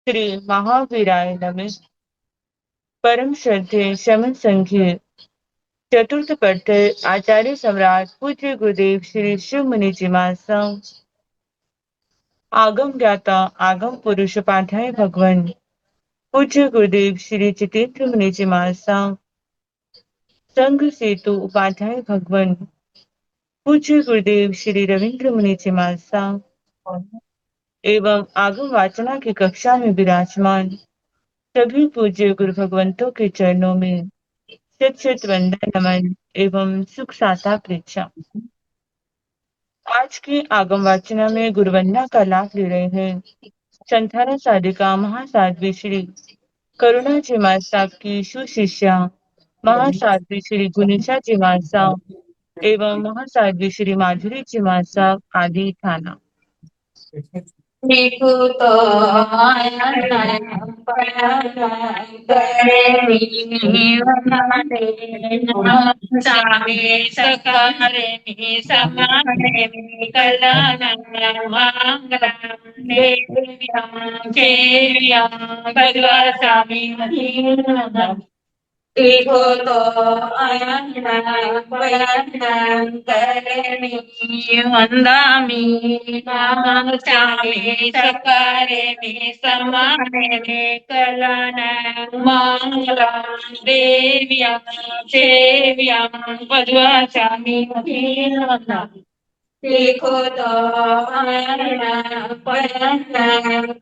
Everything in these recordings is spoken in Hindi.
श्री महावीराय नमः। परम श्रद्धेय शमन संघीय चतुर्थ पट्टर आचार्य सम्राट पूज्य गुरुदेव श्री शिव मुनि जी महाराज आगम ज्ञाता आगम पुरुष उपाध्याय भगवान पूज्य गुरुदेव श्री जितेंद्र मुनि जी महाराज संघ सेतु उपाध्याय भगवान पूज्य गुरुदेव श्री रविंद्र मुनि जी महाराज एवं आगम वाचना की कक्षा में विराजमान सभी पूज्य गुरु भगवंतों के चरणों में शत शत वंदन नमन एवं सुख साता प्रेक्षा। आज की आगम वाचना में गुरुवंदना का लाभ ले रहे हैं संथारा साधिका महासाध्वी श्री करुणा जी महाराज साहब की सुशिष्या महासाध्वी श्री गुनिशा जी महाराज साहब एवं महासाध्वी श्री माधुरी जी महाराज साहब आदि थाना। देखो तो सामे सकारे समाने कलनमंगलम देव्यं चेव्यं भद्रसामी देखो तो अयनं करणी वंदामि नामचामि सकारे समाने कलनं मंगलं देव्यं सेव्यं वज्वाचामि वंदामि देखो तो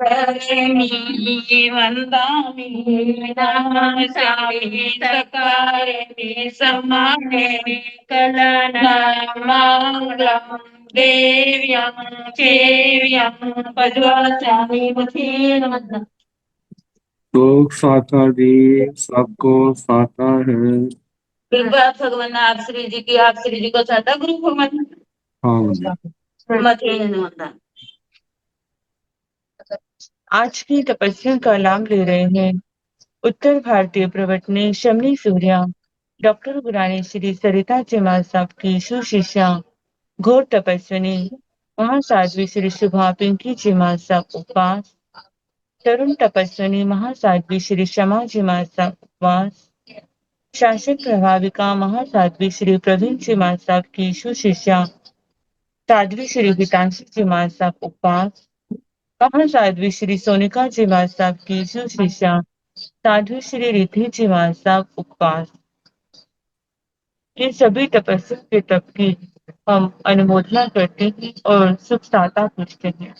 करणी वंदामि नामचामि सकारे समाने कलनं मंगलं देव्यं सेव्यं वज्वाचामि वंदामि। तो साता जी सबको साता है। एक बार भगवान आप श्री जी की आप श्री जी को साता गुरु भगवान हाँ मत आज की तपस्या का लाभ ले रहे हैं उत्तर भारतीय प्रवचने शमनी सूर्या डॉक्टर गुरानी श्री सरिता जी महाराज साहब की सुशिष्या घोर तपस्विनी महासाध्वी श्री शुभा पिंकी जी महाराज साहब उपवास तरुण तपस्विनी महासाध्वी श्री शमा जी महाराज साहब उपवास शासक प्रभाविका महासाध्वी श्री प्रवीण जी महाराज साहब की सुशिष्या साध्वी श्री गीतांशी जी महाराज साहब उपवास महासाध्वी श्री सोनिका जी महाराज साहब की सुशिष्या साध्वी श्री रिद्धि जी महाराज साहब उपवास। इन सभी तपस्या के तप की हम अनुमोदना करते हैं और सुख साता पूछते हैं।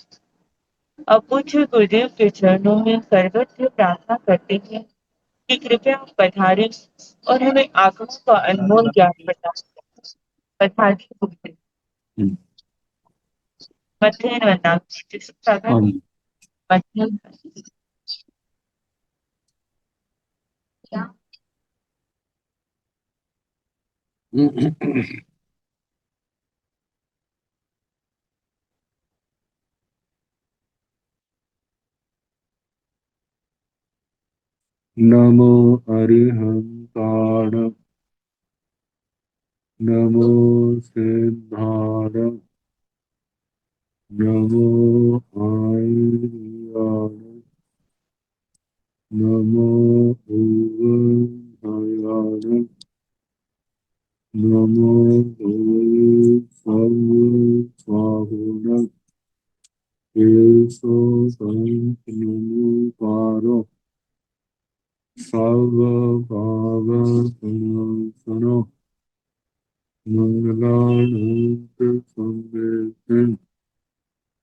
अब पूज्य गुरुदेव के चरणों में सर्वत्र प्रार्थना करते हैं कि कृपया पधारें और हमें आगमों का अनमोल ज्ञान प्रदान पधारिए। मध्याह्न वंदना सुख साता मध्याह्न नमो अरिहंताण नमो सिद्धार नमो आयर्याण नमो उगयाण नमो सर्वसाहुण केशो संतनुपारो सर्व भाव सनातनो मंगलानंत संवेदन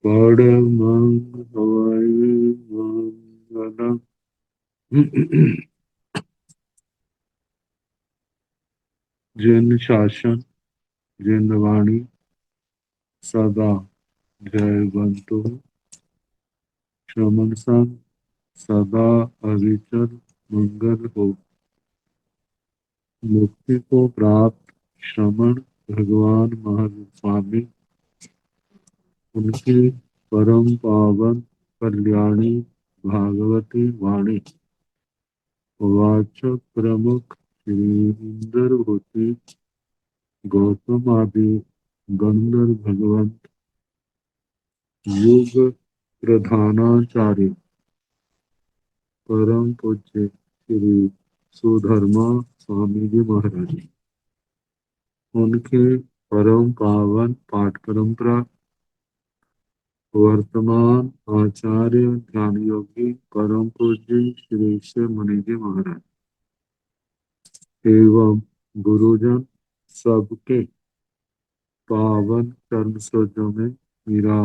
परमं हवै मंगलम। जिन शासन जिन वाणी सदा जयवंतु श्रमण संग सदा अविचल मंगल हो। मुक्ति को प्राप्त श्रमण भगवान महावीर स्वामी उनकी परम पावन कल्याणी भागवती वाणी वाचक प्रमुख श्री इंद्रवती गौतम आदि गंधर्व भगवंत युग प्रधानाचार्य परम पूज्य श्री सुधर्मा स्वामी जी महाराज, उनके परम पावन पाठ परंपरा वर्तमान आचार्य ध्यान योगी परम पूज्य श्री श्री मुनि जी महाराज एवं गुरुजन सबके पावन कर्म सरोजों में मेरा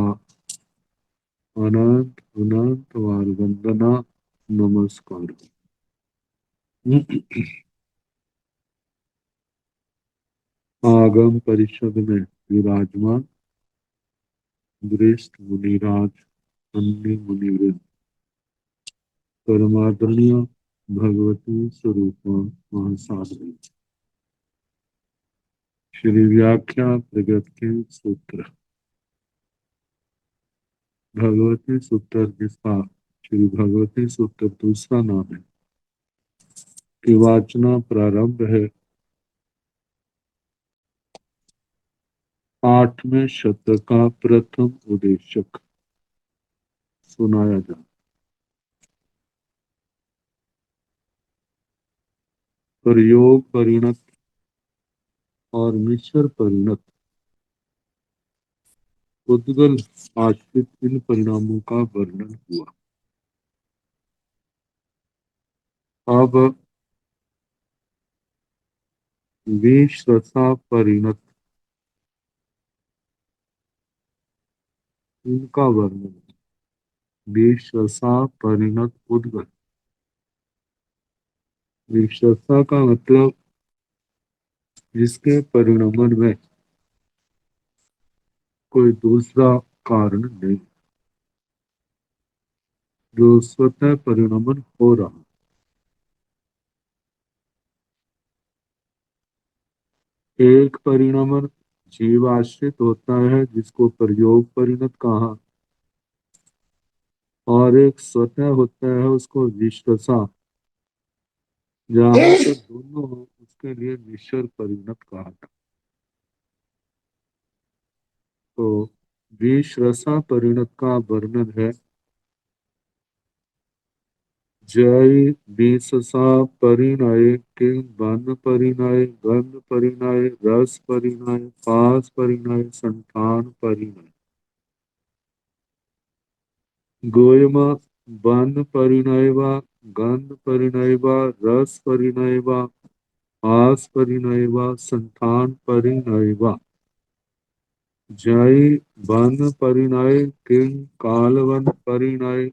अनंत अनंत वार वंदना नमस्कार। आगम परिषद में विराजमान वरिष्ठ मुनिराज, अन्य मुनिवृंद, परमादरणीय भगवती स्वरूप महासाधु, श्री व्याख्या प्रगत के सूत्र भगवती सूत्र, जिसका श्री भगवती सूत्र दूसरा नाम है, की वाचना प्रारंभ है 8वें शतक का प्रथम उद्देशक सुनाया जा। प्रयोग परिणत और मिश्र परिणत उद्गल आश्रित इन परिणामों का वर्णन हुआ। अब विश्रसा परिणत इनका वर्णन। विश्रसा परिणत उद्गल, विश्रसा का मतलब जिसके परिणमन में कोई दूसरा कारण नहीं, जो स्वतः परिणमन हो रहा। एक परिणमन जीवाश्रित होता है जिसको प्रयोग परिणत कहा, और एक स्वतः होता है उसको विश्रसा, जहाँ पे दोनों हो उसके लिए मिश्र परिणत कहा था। तो विश्रसा परिणत का वर्णन है। जय विशसा परिणय किंग बन परिणय गंध परिणय रस परिणय पास परिणय संतान परिणय। गोयमा बन परिणय व गंध परिणय व रस परिणय व पास परिणय व संतान परिणय व। जय वन परिणय किंग कालवन परिणय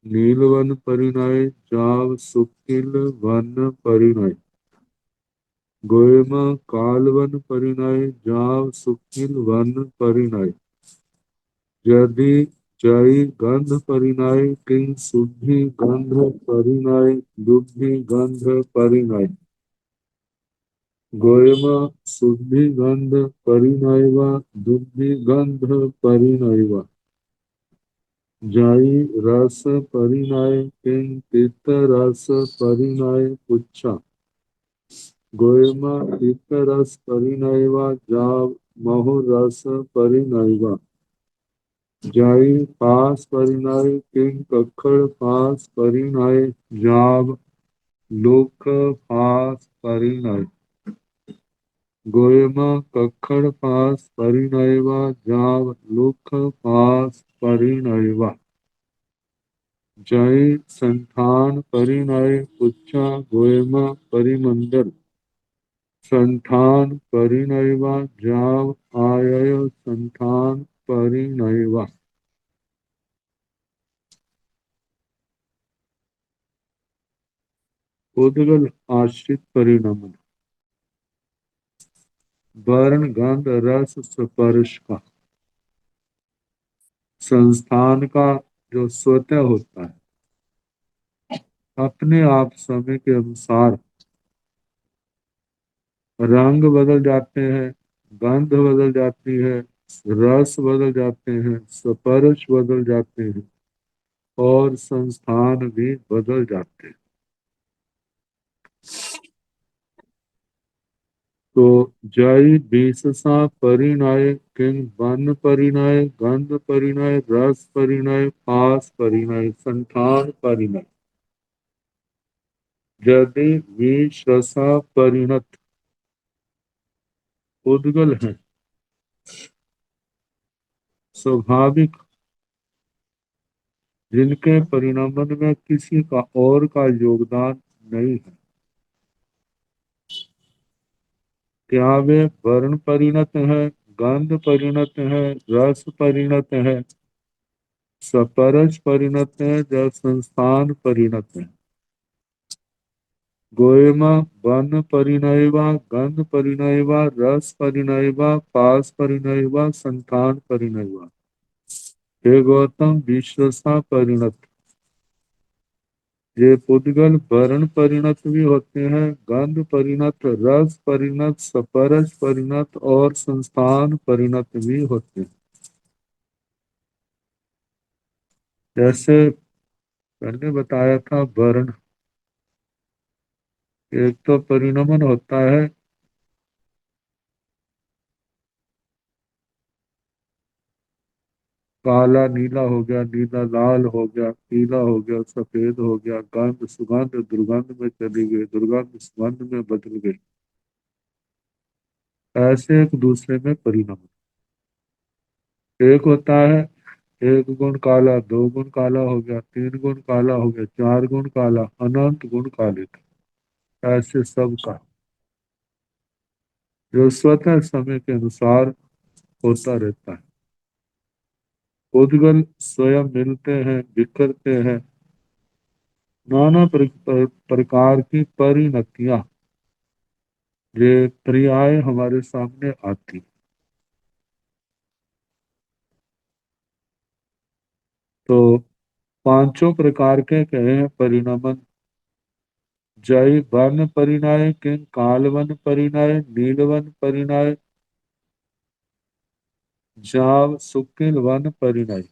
नीलवन परिणय जाव सुकिल वन परिणय। गोयमा कालवन परिणय जाव सुकिल वन परिणय। यदि जय गंध परिणय किंग शुद्धि गंध परिणय दुग्धि गंध परिणय। गोयमा शुद्धि गंध परिणय व दुग्धि गंध परिणय व। जय रस परिणय किंग पित्त रस परिणय पुच्छा। गोयमा पित्त रस परिणय व जाव महु रस परिणय व। जय पास परिणय किंग कक्खड़ पास परिणय जाव लोक पास परिणय। गोयमा कक्खड़ पास परिणय व जाव लोक पास परिणय व। जय संठान परिणय पुच्छा गोयमा परिमंडल संठान परिणय व जाव आय संठान परिणय व। उद्गल आश्रित परिणमन वर्ण गंध रस स्पर्श का संस्थान का जो स्वतः होता है, अपने आप समय के अनुसार रंग बदल जाते हैं, गंध बदल जाती है, रस बदल जाते हैं, स्पर्श बदल जाते हैं और संस्थान भी बदल जाते हैं। तो जय बीससा परिणय किंग बन परिणय गंध परिणय रस परिणय पास परिणय संठान परिणय यदि विश्रसा परिणत उद्गल है स्वाभाविक जिनके परिणामन में किसी का और का योगदान नहीं है, क्या वे वर्ण परिणत है, गंध परिणत है, रस परिणत है, सपरस परिणत है या संस्थान परिणत है। गोयमा वन परिणयवा गंध परिणयवा रस परिणयवा पास परिणयवा संतान परिणयवा। हे गौतम विश्वसा परिणत ये पुद्गल वर्ण परिणत भी होते हैं, गंध परिणत, रस परिणत, सपरस परिणत और संस्थान परिणत भी होते हैं। जैसे मैंने बताया था वर्ण एक तो परिणमन होता है काला नीला हो गया, नीला लाल हो गया, पीला हो गया, सफेद हो गया, गंध सुगंध दुर्गंध में चली गई, दुर्गंध सुगंध में बदल गई। ऐसे एक दूसरे में परिणमन एक होता है, एक गुण काला, दो गुण काला हो गया, तीन गुण काला हो गया, चार गुण काला, अनंत गुण कालित। ऐसे सब का जो स्वतः समय के अनुसार होता रहता है। उद्गल स्वयं मिलते हैं, बिखरते हैं, नाना प्रकार की परिणतियां ये पर्याय हमारे सामने आती। तो पांचों प्रकार के कहे हैं परिणमन। जय वन परिणय किंग कालवन परिणय नीलवन परिणय जाव सुकिल वन परिणय।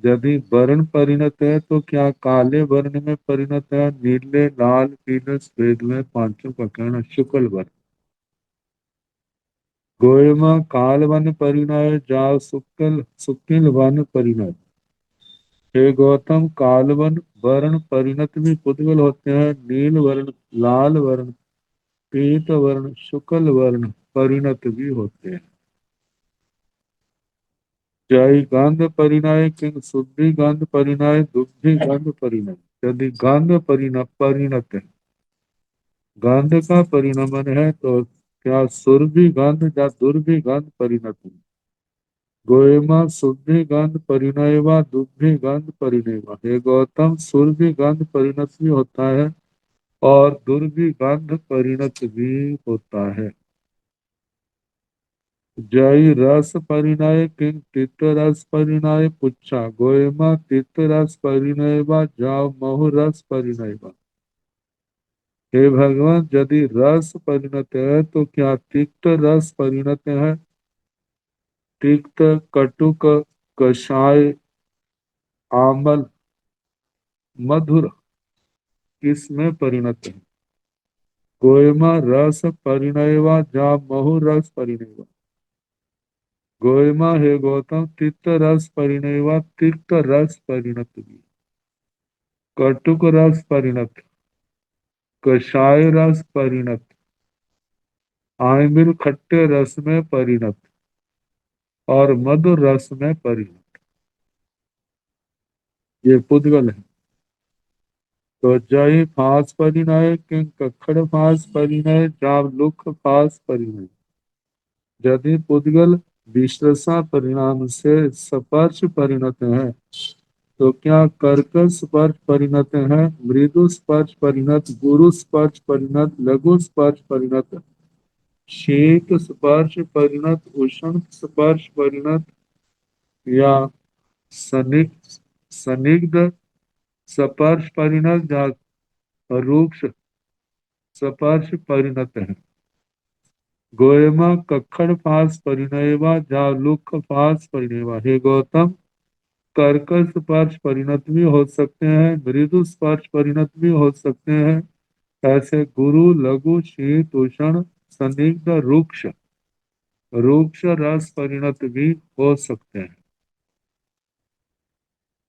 यदि वर्ण परिणत है तो क्या काले वर्ण में परिणत है, नीले लाल पीले सफेद में, पांचों का कहना शुक्ल वर्ण। गोयमा काल वन परिणय जाव सुकिल सुकिल वन परिणय। हे गौतम कालवन वर्ण परिणत भी पुद्गल होते हैं, नील वर्ण, लाल वर्ण, पीत वर्ण, शुक्ल वर्ण परिणत भी होते हैं। जय गंध परिणय किंग शुद्धि गंध परिणय दुग्धि गंध परिणय। यदि गंध परिणत है, गंध का परिणमन है तो क्या सुरभि गंध या दुर्भि गंध परिणत है। गोयमा शुद्धि गंध परिणय व दुग्धि गंध परिणय। हे गौतम सुरभि गंध परिणत भी होता है और दुर्भि गंध परिणत भी होता है। जय रस परिणय किंग तित रस परिणय पुच्छा। गोयमा तित रस परिणय व जाव महु रस परिणय व। हे भगवान यदि रस परिणत है तो क्या तिक्त रस परिणत है, तिक्त कटुक कषाय आमल मधुर किसमें परिणत है। गोयमा रस परिणय व जा महु रस परिणय व। गोयमा हे गौतम तिक्त रस परिणय व तिक्त रस परिणत भी, कटुक रस परिणत, कषाय रस परिणत, आमिल खट्टे रस में परिणत और मधुर रस में परिणत ये पुद्गल है। तो जय फास परिणय किंग कखड़ फास परिणय जाव लुख फास परिणय। यदि पुद्गल विश्रसा परिणाम से स्पर्श परिणत है तो क्या कर्कश स्पर्श परिणत है, मृदु स्पर्श परिणत, गुरु स्पर्श परिणत, लघु स्पर्श परिणत, शीत स्पर्श परिणत, उष्ण स्पर्श परिणत या सनिग्ध सनिग्ध स्पर्श परिणत या रूक्ष स्पर्श परिणत है। गोयमा कखड़ फास परिणयवा जा लुख फास परिणयवा। हे गौतम कर्कश स्पर्श परिणत भी हो सकते हैं, मृदु स्पर्श परिणत भी हो सकते हैं। ऐसे गुरु लघु शीत उष्ण संदिग्ध रुक्ष रुक्ष रस परिणत भी हो सकते हैं।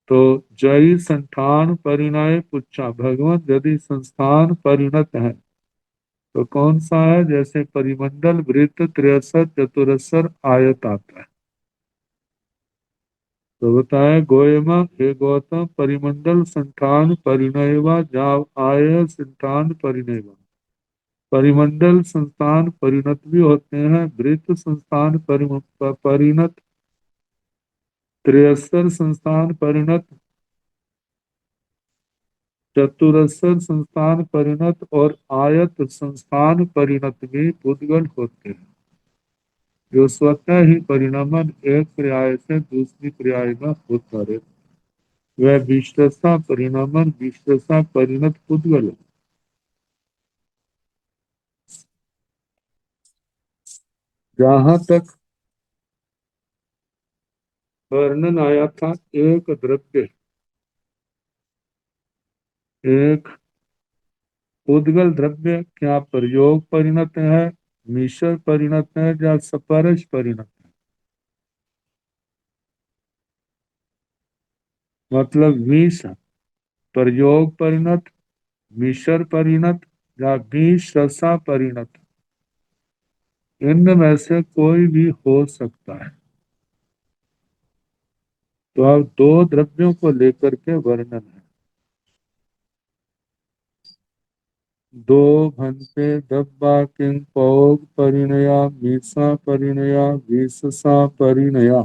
तो जय संठान परिणय पुच्छा, भगवान यदि संस्थान परिणत है तो कौन सा है? जैसे परिमंडल, वृत्त, त्रयसर, चतुरसर, आयत आता है। तो बताए गोयमा हे गौतम, परिमंडल संठान परिणयवा जाव आय संठान परिणयवा। परिमंडल संस्थान परिणत भी होते हैं, वृत्त संस्थान परिणत, त्रयस्तर संस्थान परिणत, चतुरस्र संस्थान परिणत और आयत संस्थान परिणत भी पुद्गल होते हैं, जो स्वतः ही परिणमन एक पर्याय से दूसरी पर्याय में होता रहे। वह विश्वसा परिणमन विश्वसा परिणत पुद्गल है। जहां तक वर्णन आया था एक द्रव्य एक उद्गल द्रव्य क्या प्रयोग परिणत है, मिश्र परिणत है या स्पर्श परिणत है? मतलब विष प्रयोग परिणत, मिश्र परिणत या विष रसा परिणत, इनमें से कोई भी हो सकता है। तो अब दो द्रव्यों को लेकर के वर्णन है। दो भंते दब्बा किंग पौग परिणया मीसा परिणया विषसा परिणया।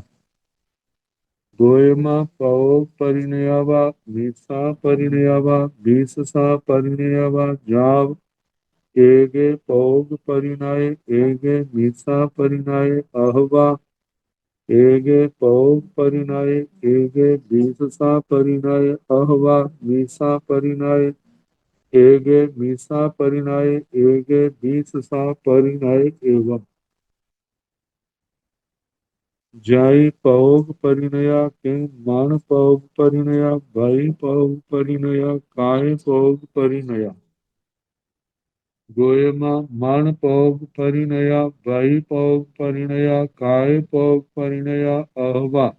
गोयमा पौग परिणया वा मीसा परिणया वा विषसा परिणया वा जाव एगे पौग परिणय एगे मीसा परिणय अहवा एगे पौग परिणय एगे विषसा परिणय अहवा मीसा परिणय एगे मीसा परिणय एगे बीससा परिणय एवं जय पौग परिणया किंग मान पौग परिणया भाई पौग परिणया काय पौग परिणया। गोयमा मान पौग परिणया भाई पौग परिणया काय पौग परिणया अहवा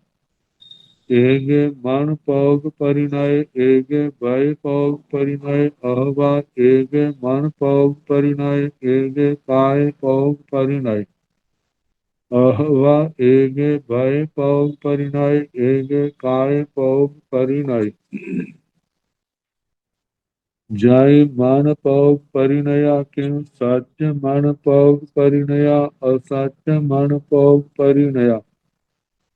एगे मन पौग परिणय एगे भाई पौग परिणय अहवा एगे मन पौग परिणय एगे काय पौग परिणय अहवा एगे भय पौग परिणय एगे काय पौग परिणय। जय मान पौग परिणया किं सत्य मन पौग परिणया असत्य मन पौग परिणया।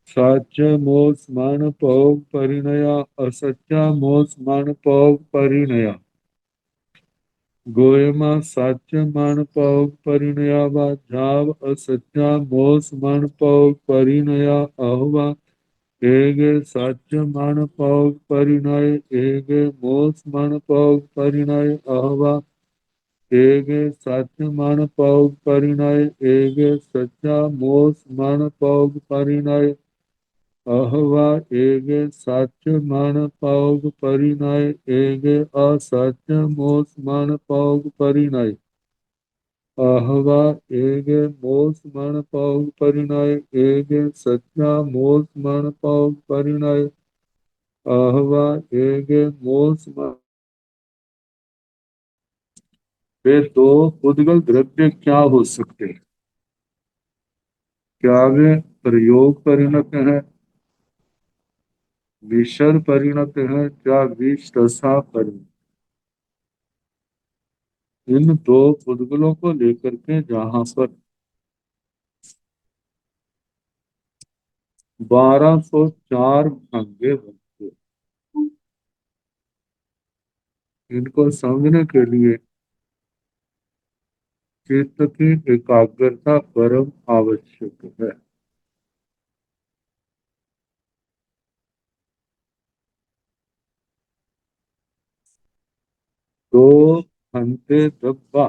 सत्य मोस मन पौग परिणया असत्य मोस मन पौग परिणया। गोयमा सत्य मन पौग परिणया वा झाव असत्या मोस मन पौग परिणया अहवा एगे सत्य मन पौग परिणय एगे मोस मन पौग परिणय अहवा एगे सत्य मन पौग परिणय एगे सत्या मोस मन पौग परिणय अहवा एगे सत्य मन पौग परिणय एगे असत्य मोस मन पौग परिणय अहवा एगे मोस मन पौग परिणय एगे सत्या मोस मन पौग परिणय अहवा एगे मोस मन। वे दो उद्गल द्रव्य क्या हो सकते हैं? क्या वे प्रयोग परिणत है, विषर परिणत है या विष रसा परिणत? इन दो उद्गलों को लेकर के जहां पर 1204 भंगे बनते, इनको समझने के लिए चित्त की एकाग्रता परम आवश्यक है। दो भंते दब्बा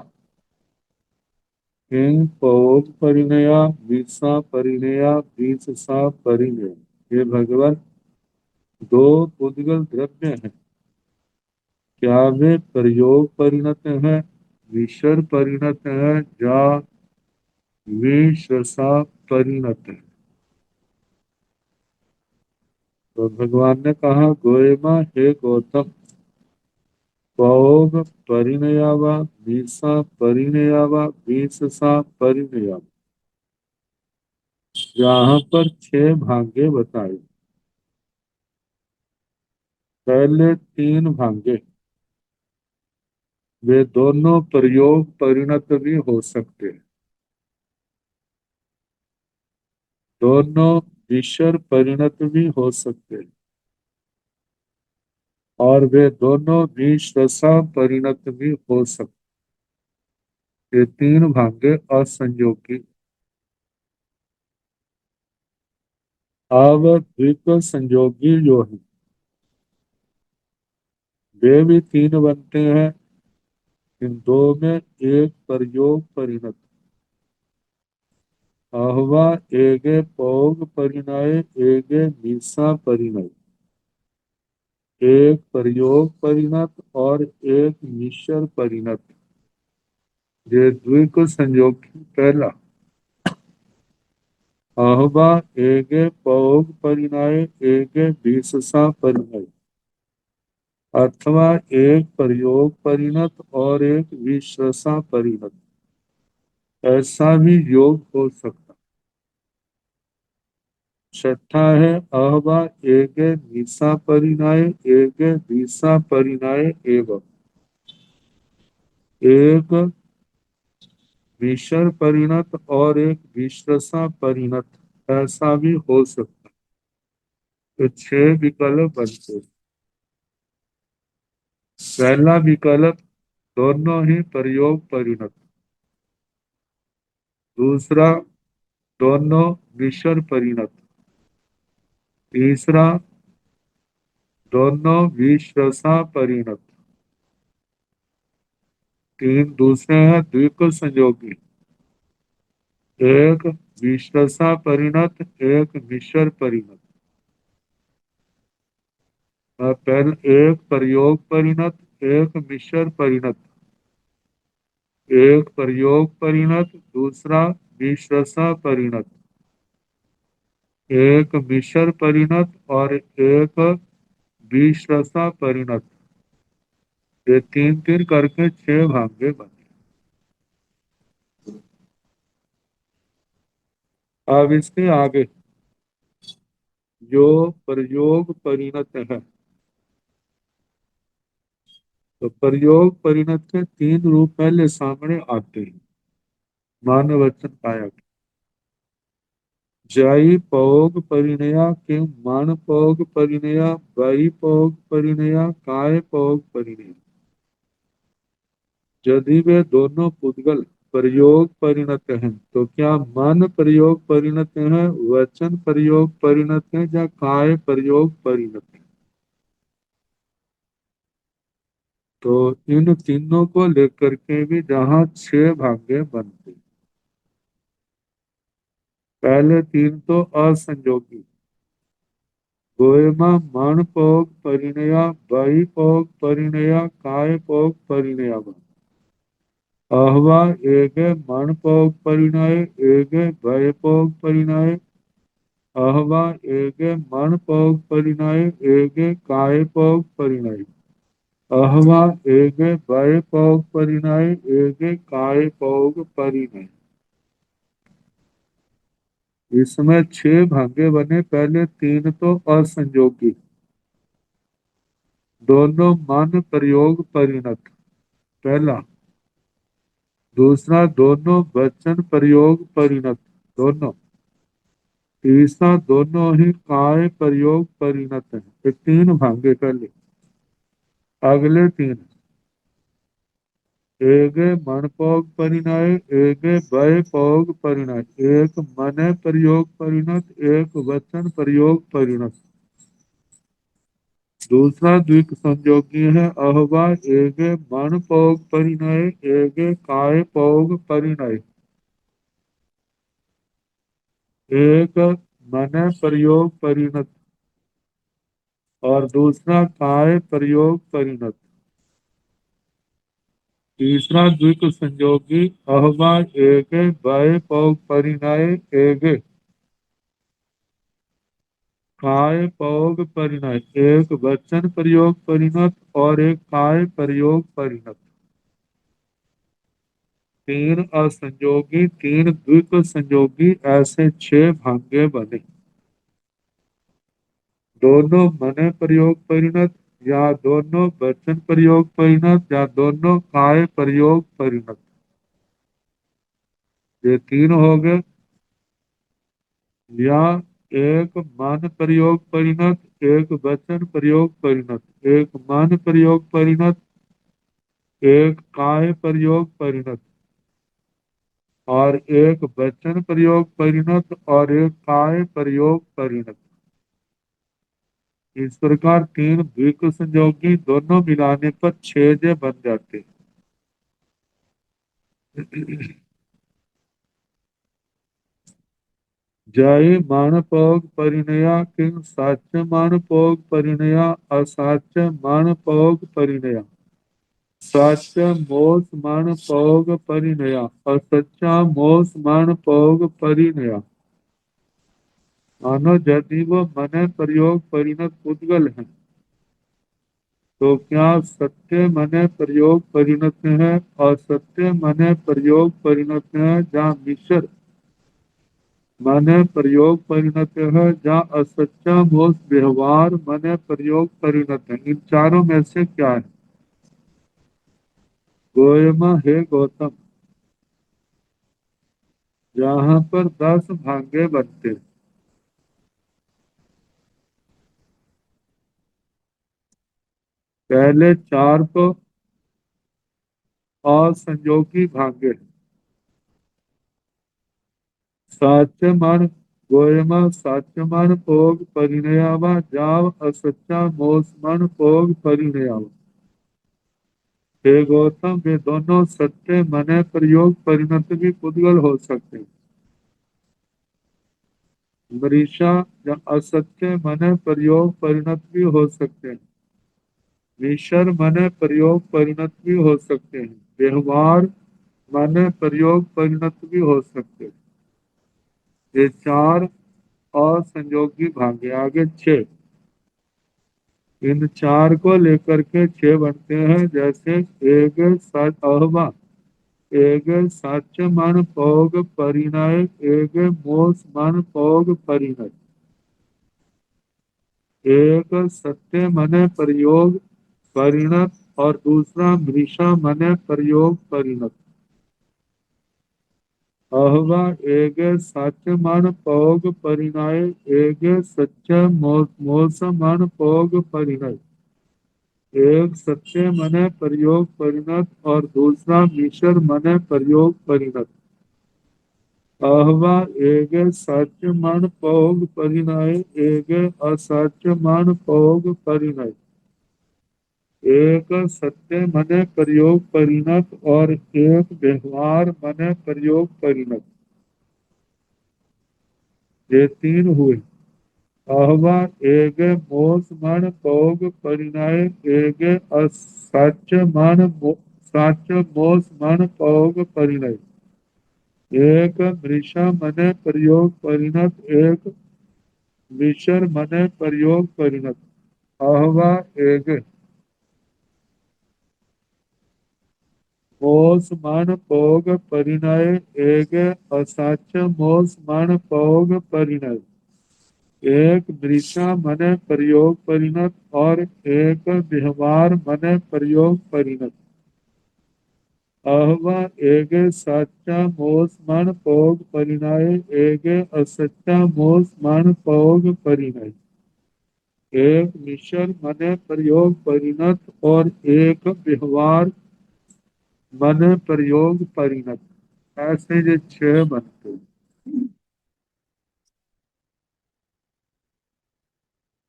किंग पौग परिणया विषा परिणया विषसा परिणय। ये भगवान दो उद्गल द्रव्य हैं, क्या वे प्रयोग परिणत है, विषर परिणत है या विश्रसा परिणत है। तो भगवान ने कहा गोएमा हे गौतम, पौग परिणयावा, बीसा परिणयावा, बीससा परिणयावा। यहाँ पर 6 भाग्य बताए। पहले 3 भाग्य वे दोनों प्रयोग परिणत भी हो सकते हैं, दोनों ईश्वर परिणत भी हो सकते हैं, और वे दोनों विश्रसा परिणत भी हो सकते। ये 3 भाग्य असंयोगी। अब द्विक संयोगी जो है वे भी 3 बनते हैं। इन दो में एक प्रयोग परिणत। अहवा एगे पौग परिणय, एगे निशा परिणय। एक प्रयोग परिणत और एक मिश्र परिणत। ये द्विक संयोगी पहला। अहवा एगे पौग परिणय, एगे विशसा परिणय। अथवा एक प्रयोग परिणत और एक विश्रसा परिणत, ऐसा भी योग हो सकता। छठा है अहवा एगे निशा परिणय, एगे दिशा परिणय एवं। एक विषर परिणत और एक विश्रसा परिणत, ऐसा भी हो सकता। तो 6 विकल्प बनते। पहला विकल्प दोनों ही प्रयोग परिणत। दूसरा दोनों विषर परिणत। तीसरा दोनों विश्रसा परिणत। 3 दूसरे हैं द्विक संयोगी। एक विश्रसा परिणत, एक मिश्र परिणत। पहले एक प्रयोग परिणत, एक मिश्र परिणत। एक प्रयोग परिणत, दूसरा विश्रसा परिणत। एक मिश्र परिणत और एक विश्रसा परिणत। ये 3 करके 6 भाग्य बने। अब इसके आगे जो प्रयोग परिणत है, तो प्रयोग परिणत के 3 रूप पहले सामने आते हैं। मानव वचन काया। जय पौग परिणया किम मान पौग परिणया, वही पौग परिणया, काय पौग परिणया। यदि वे दोनों पुद्गल प्रयोग परिणत हैं तो क्या मन प्रयोग परिणत है, वचन प्रयोग परिणत है, या काय प्रयोग परिणत है। तो इन तीनों को लेकर के भी जहां 6 भाग्य बनते। पहले 3 तो असंयोगी। गोएमा मन पोग परिणया, बही पोग परिणया, काय पोग परिणया। अहवा एगे मन पोग परिणय, एगे भय पोग परिणय। अहवा एगे मन पोग परिणय, एगे काय पोग परिणय। अहवा एगे भय पोग परिणय, एगे काय पोग परिणय। इसमें 6 भाग्य बने। पहले 3 तो असंयोगी, दोनों मन प्रयोग परिणत पहला। दूसरा दोनों वचन प्रयोग परिणत दोनों। तीसरा दोनों ही काय प्रयोग परिणत है। ये 3 भाग्य पहले। अगले 3 एगे मन पोग परिणय, एगे भय पोग परिणय। एक मन प्रयोग परिणत, एक वचन प्रयोग परिणत। दूसरा द्विक संयोगी है अहवा एगे मन पोग परिणय, एगे काय पोग परिणय। एक मन प्रयोग परिणत और दूसरा काय प्रयोग परिणत। तीसरा द्विक संयोगी अहवा एगे वय पौग परिणय एगे काय पौग परिणय, एक वचन प्रयोग परिणत और एक काय प्रयोग परिणत। तीन असंयोगी तीन द्विक संयोगी ऐसे 6 भांगे बने। दोनों मने प्रयोग परिणत या दोनों वचन प्रयोग परिणत या दोनों काय प्रयोग परिणत, ये 3 हो गए। या एक मन प्रयोग परिणत, एक वचन प्रयोग परिणत, एक मन प्रयोग परिणत, एक काय प्रयोग परिणत और एक वचन प्रयोग परिणत और एक काय प्रयोग परिणत। इस प्रकार 3 द्विक संयोगी दोनों मिलाने पर 6 बन जाते। जय मान पौग परिणया किंग साच्य मान पौग परिणया असाच्य मान पौग परिणया। साच्य मोस मान पौग परिणया असच्चा मोस मान पौग परिणया। मानो यदि वो मन प्रयोग परिणत पुद्गल है तो क्या सत्य मन प्रयोग परिणत है और सत्य मन प्रयोग परिणत है, जहाँ मिश्र मन प्रयोग परिणत है, जहाँ असच्चा मोस व्यवहार मन प्रयोग परिणत है। इन चारों में से क्या है? गोयमा हे गौतम, जहाँ पर 10 भांगे बनते, पहले 4 को असंयोगी भांगे। साच्यमान गोयमा साच्यमान भोग परिणयावा जाव असच्चा मोसमान भोग परिणयावा। हे गौतम, वे दोनों सत्य मन प्रयोग परिणत भी पुद्गल हो सकते हैं। मरीषा या असत्य मन प्रयोग परिणत भी हो सकते हैं। मिश्र मन प्रयोग परिणत भी हो सकते हैं। व्यवहार मन प्रयोग परिणत भी हो सकते हैं। ये 4 असंयोगी भागे। आगे 6, इन 4 को लेकर के 6 बनते हैं। जैसे एक सच अहवा एक सच मन भोग परिणय एक मोस मन भोग परिणय। एक सत्य मन प्रयोग परिणत और दूसरा मृषा मन प्रयोग परिणत। अहवा एक सच मन भोग परिणय एक सच्च मोस मन भोग परिणय। एक सत्य मन प्रयोग परिणत और दूसरा मिश्र मन प्रयोग परिणत। अहवा एक सत्य मन भोग परिणय एक असत्य मन भोग परिणय। एक सत्य मन प्रयोग परिणत और एक व्यवहार मन प्रयोग परिणत। ये 3 हुए। अहवा एक मोस मन भोग परिणय एक सच मन सच मोस मन भोग परिणय। एक मृषा मन प्रयोग परिणत एक मिश्र मन प्रयोग परिणत। अहवा एक मोस मन भोग परिणय एक असच मोस मन भोग परिणय। एक मृषा मन प्रयोग परिणत और एक व्यवहार मन प्रयोग परिणत। अहवा एक सच्चा मोस मन भोग परिणय एक असच्चा मोस मन भोग परिणय। एक मिश्र मन प्रयोग परिणत और एक व्यवहार मन प्रयोग परिणत। ऐसे ये 6 बनते।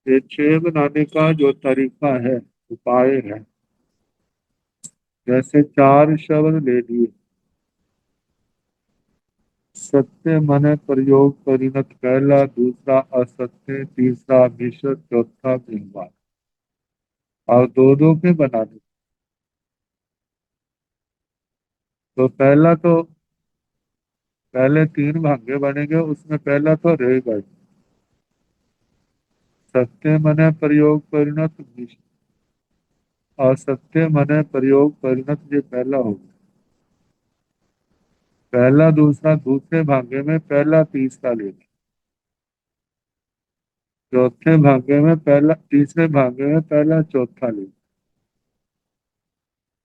ये 6 बनाने का जो तरीका है, उपाय है, जैसे 4 शब्द ले लिए। सत्य मन प्रयोग परिणत पहला, दूसरा असत्य, तीसरा मिश्र, चौथा व्यवहार। और दो दो के बनाने। तो पहले तीन भांगे बनेंगे, उसमें पहला तो रहेगा ही। सत्य मने प्रयोग परिणत असत्य मने प्रयोग परिणत, ये पहला होगा। पहला दूसरा दूसरे भागे में पहला तीसरा लेना, चौथे भागे में पहला तीसरे भागे में पहला चौथा लेना,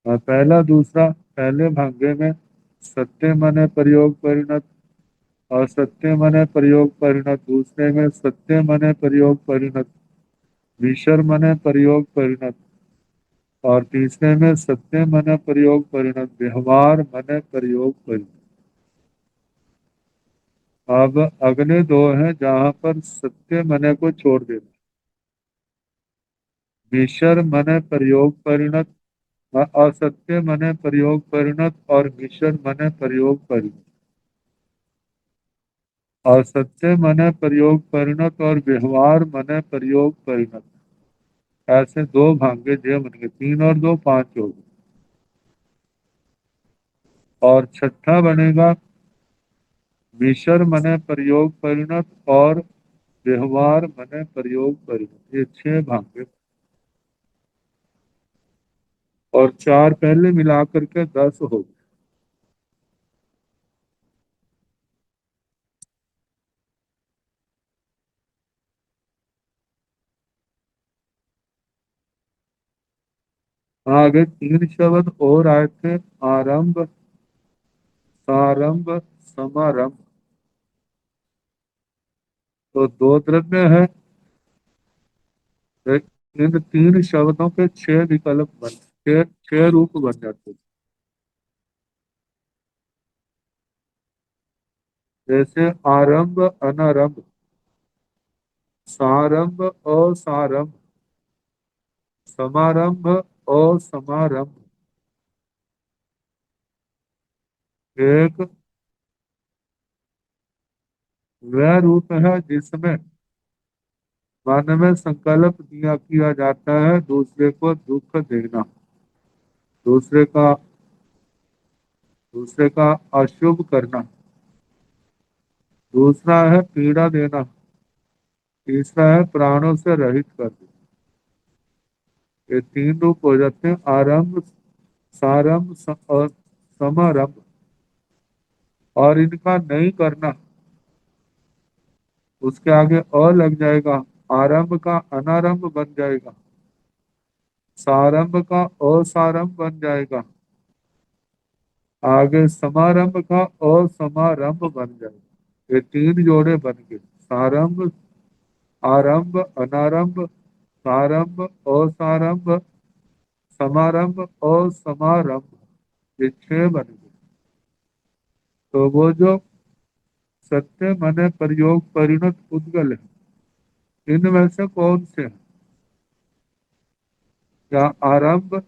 और पहला दूसरा पहले भागे में सत्य मने प्रयोग परिणत और सत्य मने प्रयोग परिणत, दूसरे में सत्य मने प्रयोग परिणत, विसर मने प्रयोग परिणत, और तीसरे में सत्य मने प्रयोग परिणत, व्यवहार मने प्रयोग परिणत। अब अगले दो हैं जहां पर सत्य मने को छोड़ देना, विसर मने प्रयोग परिणत, असत्य मने प्रयोग परिणत और विसर मने प्रयोग परिणत, असत्य मने प्रयोग परिणत और व्यवहार मने प्रयोग परिणत। ऐसे दो भांगे जय बन गए, तीन और दो पांच हो गए। और छठा बनेगा विसर मने प्रयोग परिणत और व्यवहार मने प्रयोग परिणत, ये छह भांगे। और चार पहले मिलाकर के 10 हो गए। आगे तीन शब्द और आए थे, आरंभ, सारंभ, समारंभ। तो दो द्रव्य है, इन तीन शब्दों के छह विकल्प छह रूप बन जाते हैं। जैसे आरंभ अनारंभ, सारंभ असारंभ, समारंभ असमारंभ। एक वह रूप है जिसमें मन में संकल्प दिया किया जाता है दूसरे को दुख देना, दूसरे का दूसरे का अशुभ करना, दूसरा है पीड़ा देना, तीसरा है प्राणों से रहित कर देना। ये तीन रूप हो जाते हैं, आरंभ, सारंभ और समारंभ। और इनका नहीं करना, उसके आगे अ लग जाएगा, आरंभ का अनारंभ बन जाएगा, सारंभ का असारंभ बन जाएगा, आगे समारंभ का असमारंभ बन जाएगा। ये तीन जोड़े बन गए, सारंभ, आरंभ, अनारंभ, सारंभ, असारंभ, समारंभ, असमारंभ, ये छह बन गए। तो वो जो सत्य मने प्रयोग परिणत उद्गल है, इनमें से कौन से हैं? क्या आरंभ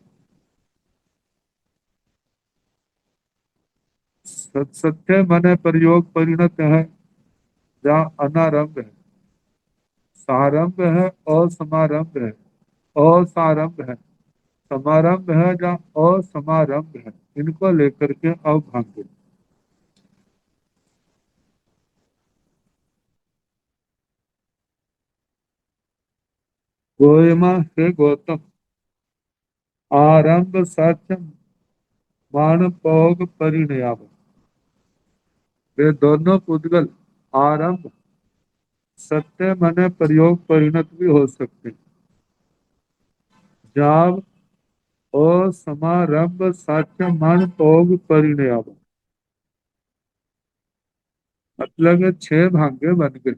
सत्य मने प्रयोग परिणत है, या अनारंभ है, सारंभ है, असमारंभ है, असारंभ है, समारंभ है, या असमारंभ है? इनको लेकर के अब भांगे। गोयमा से गौतम, आरंभ सच मानपोग परिणयाम। वे दोनों पुद्गल आरंभ सत्य मने प्रयोग परिणत भी हो सकते हैं। जाब और समारंभ साक्ष्य मानपोग परिणयाम, मतलब ये छह भांगे बन गए।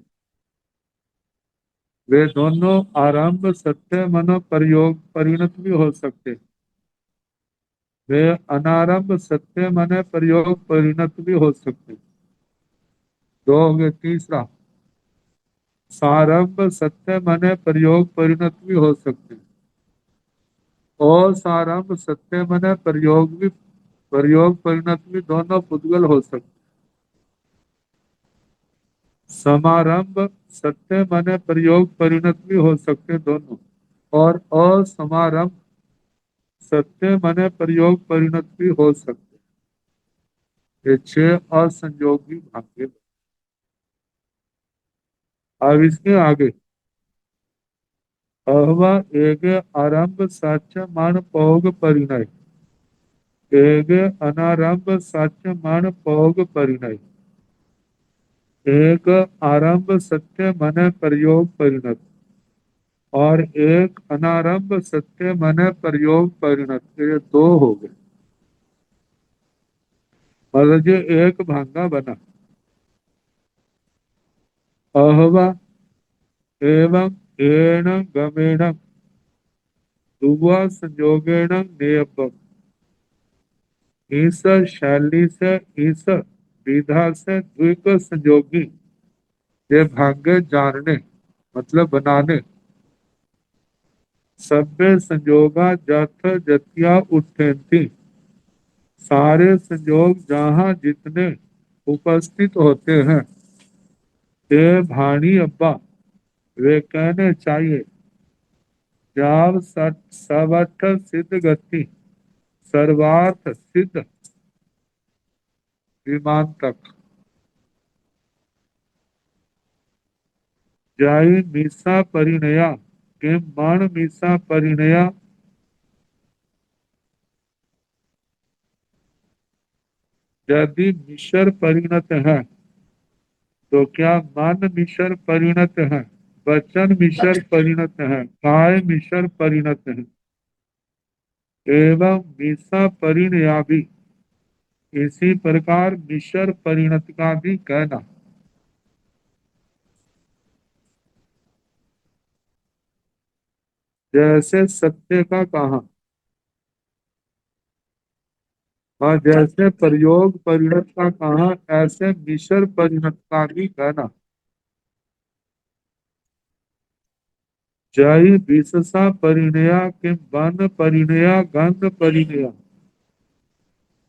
वे दोनों आरंभ सत्य मनो प्रयोग परिणत भी हो सकते, वे अनारंभ सत्य मने प्रयोग परिणत भी हो सकते। दो हो गए। तीसरा, सारंभ सत्य मने प्रयोग परिणत भी हो सकते, और सारंभ सत्य मने प्रयोग परिणत भी दोनों पुद्गल हो सकते। समारंभ सत्य मने प्रयोग परिणत भी हो सकते दोनों, और असमारंभ सत्य मने प्रयोग परिणत भी हो सकते। ये 6 असंयोगी भांगे। अब इसके आगे अहवा एक आरंभ साक्ष्य मान पौग परिणय, एक अनारंभ साक्ष्य मान पौग परिणय, एक आरंभ सत्य मन प्रयोग परिणत और एक अनारंभ सत्य मन प्रयोग परिणत। ये 2 हो गए, मतलब जो एक भांगा बना। अहवा एवं एण गमेण दुआ संयोगेण नेयपम, इस शैली से इस विधा से द्विक संयोगी ये भांगे जानने मतलब बनाने, सभ्य संयोगा जथ जतिया उठ्ठन्ति, सारे संयोग जहाँ जितने उपस्थित होते हैं ते भाणी अब्बा वे कहने चाहिए। जाव सवठ सिद्ध गति सर्वार्थ सिद्ध विमान तक, जाई मीसा परिणया के मान मीसा परिणया, यदि मिश्र परिणत है तो क्या मन मिश्र परिणत है, वचन मिश्र परिणत है, काय मिश्र परिणत है, एवं मिसा परिणया भी इसी प्रकार मिश्र परिणत का भी कहना। जैसे सत्य का कहा और जैसे प्रयोग परिणत का कहा, ऐसे मिश्र परिणत का भी कहना। जय विशसा परिणया के वन परिणया गंध परिणया,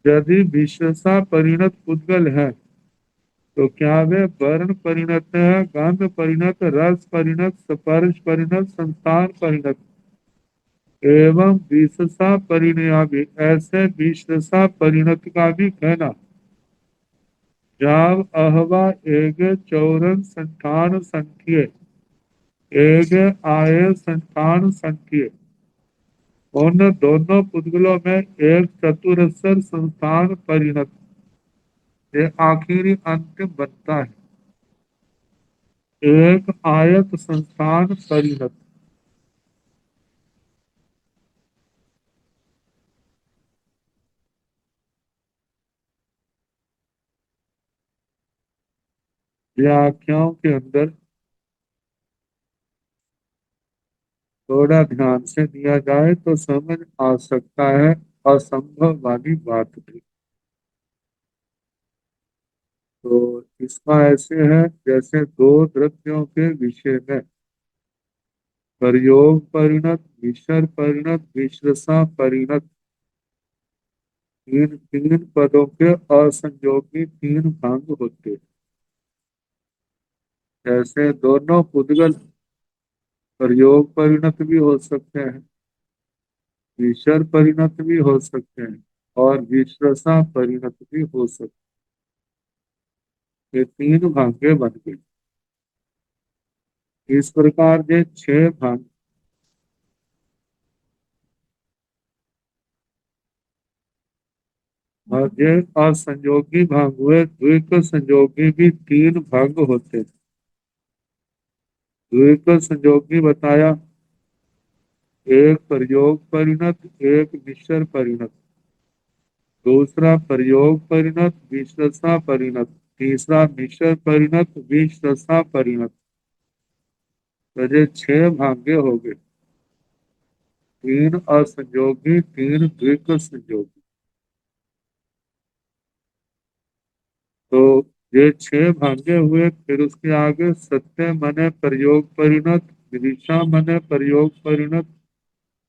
यदि विशसा परिणत पुद्गल है तो क्या वे वर्ण परिणत है, गंध परिणत, रस परिणत, स्पर्श परिणत, संस्थान परिणत एवं विशसा परिणया भी, ऐसे विशसा परिणत का भी कहना। जाव अहवा एक चौरन संठान संख्य, एक आय संठान संख्य, उन दोनों पुद्गलों में एक चतुरस्र संस्थान परिणत, ये आखिरी अंतिम बनता है, एक आयत संस्थान परिणत। व्याख्याओं के अंदर थोड़ा ध्यान से दिया जाए तो समझ आ सकता है असंभव वाली बात भी। तो इसका ऐसे है जैसे दो द्रव्यों के विषय में प्रयोग परिणत, मिश्र परिणत, मिश्रसा परिणत, इन 3 पदों के असंयोगी 3 भाग होते हैं। जैसे दोनों पुद्गल प्रयोग परिणत भी हो सकते हैं, मिश्र परिणत भी हो सकते हैं और मिश्रसा परिणत भी हो सकते हैं। ये 3 भागे बन गए। इस प्रकार के 6 भाग और ये असंयोगी भाग हुए। द्विक संयोगी भी 3 भाग होते हैं। द्विक संयोगी बताया, एक प्रयोग परिणत, एक मिश्र परिणत, दूसरा प्रयोग परिणत विश्रसा परिणत, तीसरा मिश्र परिणत विश्रसा परिणत। तो ये 6 भाग्य हो गए, 3 असंयोगी, 3 द्विक संयोगी। तो ये 6 भाग्य हुए। फिर उसके आगे सत्य मने प्रयोग परिणत, मृषा मने प्रयोग परिणत,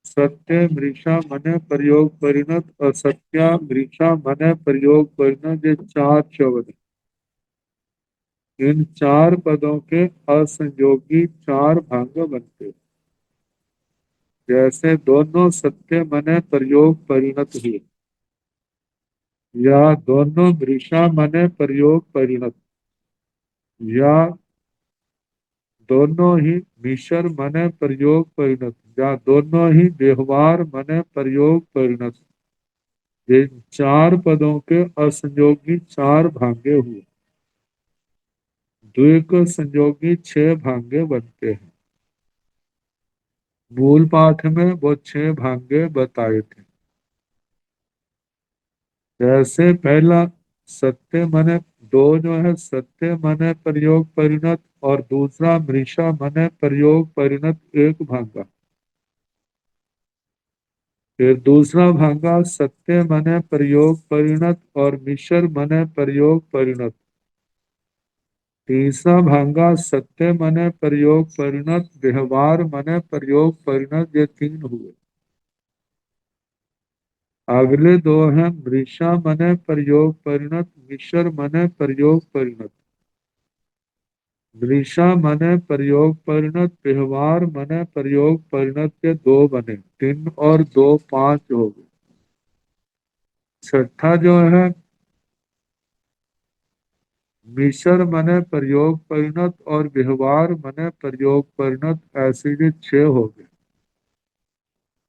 सत्य मृषा मने प्रयोग परिणत, असत्या मृषा मने प्रयोग परिणत, ये 4 शब्द। इन 4 पदों के असंयोगी 4 भाग बनते, जैसे दोनों सत्य मने प्रयोग परिणत हुए। या दोनों मृषा मने प्रयोग परिणत, या दोनों ही मिश्र मने प्रयोग परिणत, या दोनों ही व्यवहार मने प्रयोग परिणत। ये चार पदों के असंयोगी चार भांगे हुए। द्विक संयोगी छह भांगे बनते हैं। मूल पाठ में वो छह भांगे बताए थे। जैसे पहला सत्य मने, दो जो है सत्य मने प्रयोग परिणत और दूसरा मृषा मने प्रयोग परिणत एक भांगा। फिर दूसरा भांगा सत्य मने प्रयोग परिणत और मिश्र मने प्रयोग परिणत। तीसरा भांगा सत्य मने प्रयोग परिणत, व्यवहार मने प्रयोग परिणत, ये तीन हुए। अगले दो हैं मृषा मने प्रयोग परिणत, मिश्र मने प्रयोग परिणत। मृषा मने प्रयोग परिणत, व्यवहार मने प्रयोग परिणत के दो बने, तीन और दो पांच हो गए। छठा जो है मिश्र मने प्रयोग परिणत और व्यवहार मने प्रयोग परिणत, ऐसे ये छह हो गए।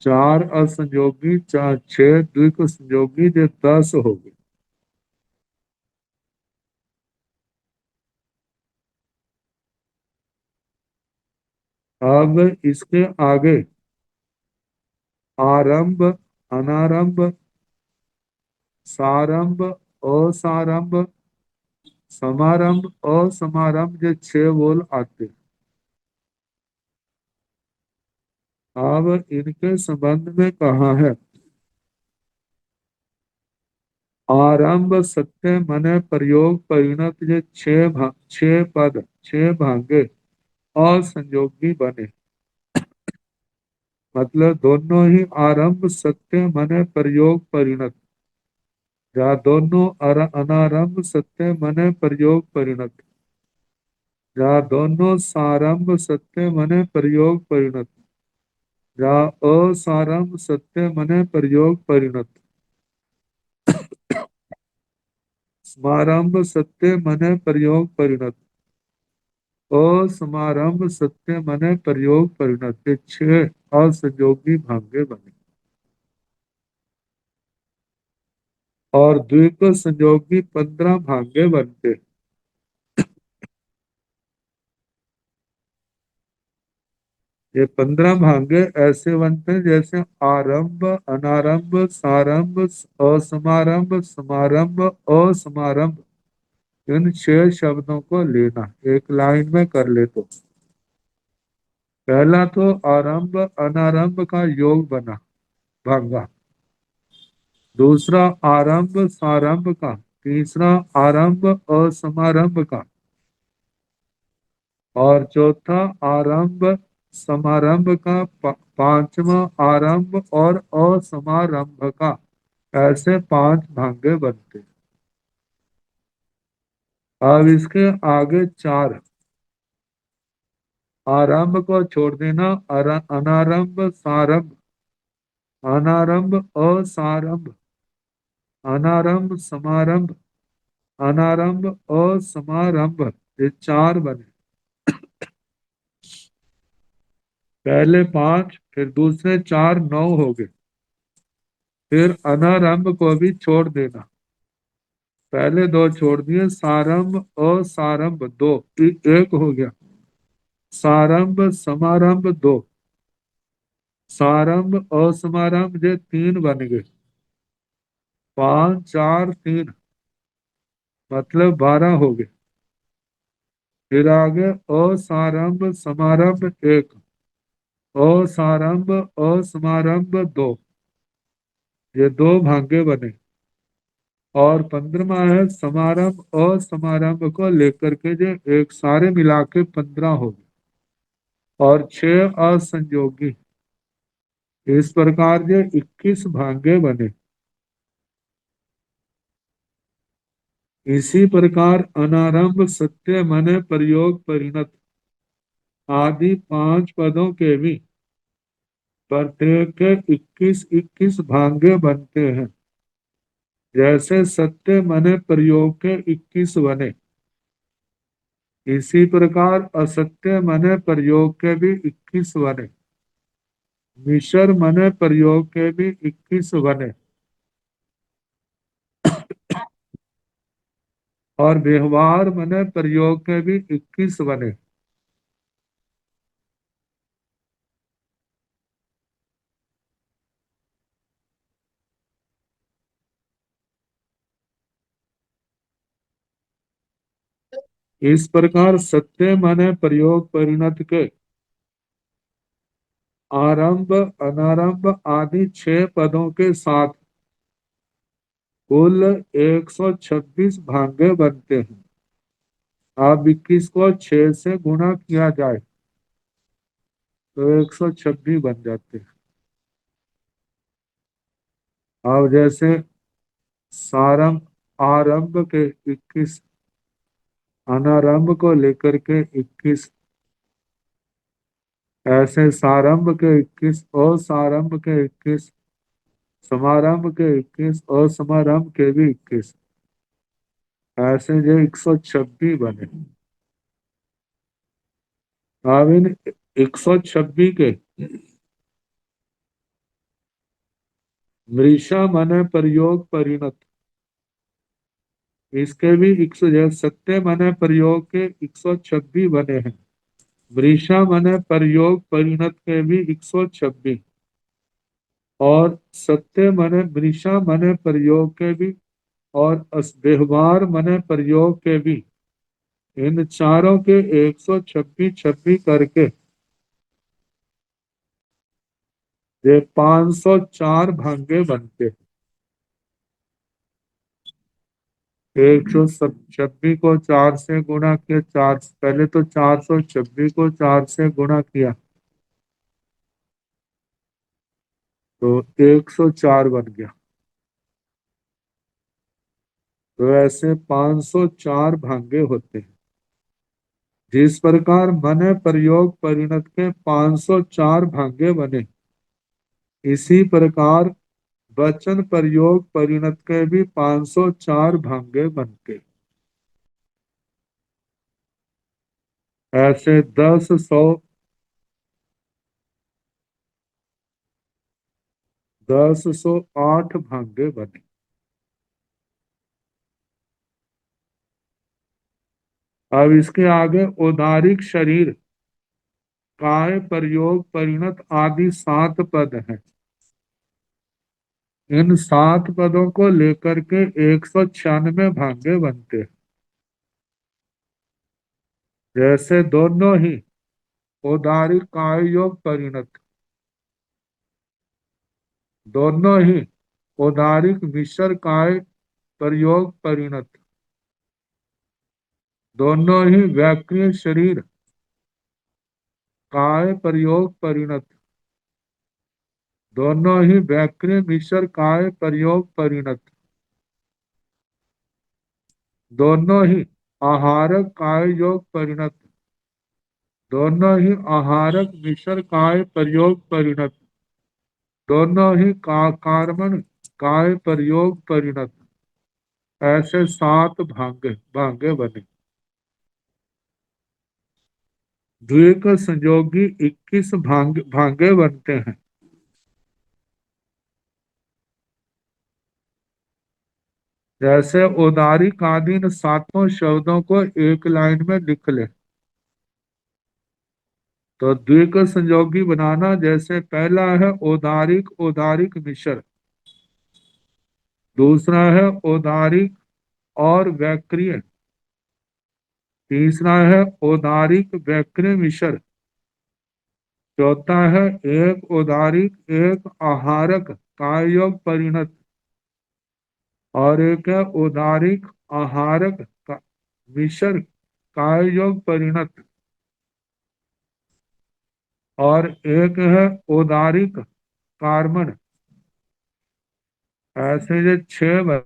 चार असंयोगी, चार छह द्विक संयोगी, ये 10 हो गए। अब इसके आगे आरंभ, अनारंभ, सारंभ, असारंभ, समारंभ, असमारंभ, ये छह बोल आते हैं। अब इनके संबंध में कहा है आरंभ सत्य मने प्रयोग परिणत, ये छह पद छह भांगे असंयोगी बने। मतलब दोनों ही आरंभ सत्य मने प्रयोग परिणत, या दोनों अनारंभ सत्य मने प्रयोग परिणत, या दोनों सारंभ सत्य मने प्रयोग परिणत, या असारंभ सत्य मने प्रयोग परिणत। समारंभ सत्य मने प्रयोग परिणत, असमारंभ सत्य मने प्रयोग परिणत, ये छह असंयोगी भांगे बने। और द्विक संयोगी 15 भांगे बनते। ये 15 भांगे ऐसे बनते हैं जैसे आरंभ, अनारंभ, सारंभ, असमारंभ, समारंभ, असमारंभ। इन छह शब्दों को लेना, एक लाइन में कर ले तो। पहला तो आरंभ अनारंभ का योग बना भांगा। दूसरा आरंभ सारंभ का। तीसरा आरंभ असमारंभ का। और चौथा आरंभ समारंभ का। पांचवा आरंभ और असमारंभ का। ऐसे 5 भांगे बनते। अब इसके आगे 4 आरंभ को छोड़ देना। अनारंभ सारंभ, अनारंभ असारंभ, अनारंभ समारंभ, अनारंभ असमारंभ, ये 4 बने। पहले 5 फिर दूसरे 4 9 हो गए। फिर अनारंभ को भी छोड़ देना। पहले 2 छोड़ दिए, सारंभ असारंभ 2, एक हो गया। सारंभ समारंभ 2, सारंभ असमारंभ, ये 3 बन गए। 5 4 3 मतलब 12 हो गए। फिर आगे असारंभ समारंभ 1, असारंभ असमारंभ 2, ये 2 भांगे बने। और 15वां है समारंभ असमारंभ को लेकर के जो एक सारे मिला के 15 हो गए। और 6 असंयोगी। इस प्रकार जो 21 भांगे बने। इसी प्रकार अनारंभ सत्य मने प्रयोग परिणत आदि 5 पदों के भी प्रत्येक के 21 21 भांगे बनते हैं। जैसे सत्य मने प्रयोग के 21 बने, इसी प्रकार असत्य मने प्रयोग के भी 21 बने। मिश्र मने प्रयोग के भी 21 बने और व्यवहार मने प्रयोग के भी 21 बने। इस प्रकार सत्य मने प्रयोग परिणत के आरंभ अनारंभ आदि 6 पदों के साथ कुल 126 भांगे बनते हैं। अब 21 को 6 से गुणा किया जाए तो 126 बन जाते हैं। अब जैसे सारंभ आरंभ के 21, अनारंभ को लेकर के 21, ऐसे सारंभ के 21 और सारंभ के 21, समारंभ के 21 और समारंभ के भी 21, ऐसे जो 126 बने। अब इन 126 के मृषा मने प्रयोग परिणत, इसके भी 100 सत्य मने प्रयोग के 126 बने हैं। वृषा मने प्रयोग परिणत के भी 126 और सत्य मने वृषा मने प्रयोग के भी और व्यवहार मने प्रयोग के भी, इन चारों के 126 छब्बीस करके ये 504 भांगे बनते हैं। 126 को 4 से गुणा किया, चार पहले तो 426 को 4 से गुणा किया तो 104 बन गया। तो ऐसे 504 भांगे होते हैं। जिस प्रकार मने प्रयोग परिणत के 504 भांगे बने, इसी प्रकार वचन प्रयोग परिणत के भी 504 भांगे बनते। ऐसे 10 100 1008 भांगे बने। अब इसके आगे औदारिक शरीर काय प्रयोग परिणत आदि 7 पद हैं। इन 7 पदों को लेकर के 196 भांगे बनते हैं। जैसे दोनों ही औदारिक काय योग परिणत, दोनों ही औदारिक मिश्र काय प्रयोग परिणत, दोनों ही व्याक्रिय शरीर काय प्रयोग परिणत, दोनों ही व्याक्रिय मिश्र काय प्रयोग परिणत, दोनों ही आहारक काय योग परिणत, दोनों ही आहारक मिश्र काय प्रयोग परिणत, दोनों ही कार्बन काय प्रयोग परिणत, ऐसे 7 भांगे भांगे बने। द्विक संयोगी 21 भांगे बनते हैं। जैसे औदारिक आदि इन 7 शब्दों को एक लाइन में लिख ले तो द्विक संयोगी बनाना, जैसे पहला है औदारिक औदारिक मिश्र, दूसरा है औदारिक और वैक्रिय, तीसरा है औदारिक वैक्रिय मिश्र, चौथा है एक औदारिक एक आहारक काय योग परिणत, और एक है औदारिक आहारक मिश्र काय योग परिणत, और एक है औदारिक कार्बन। ऐसे ये 6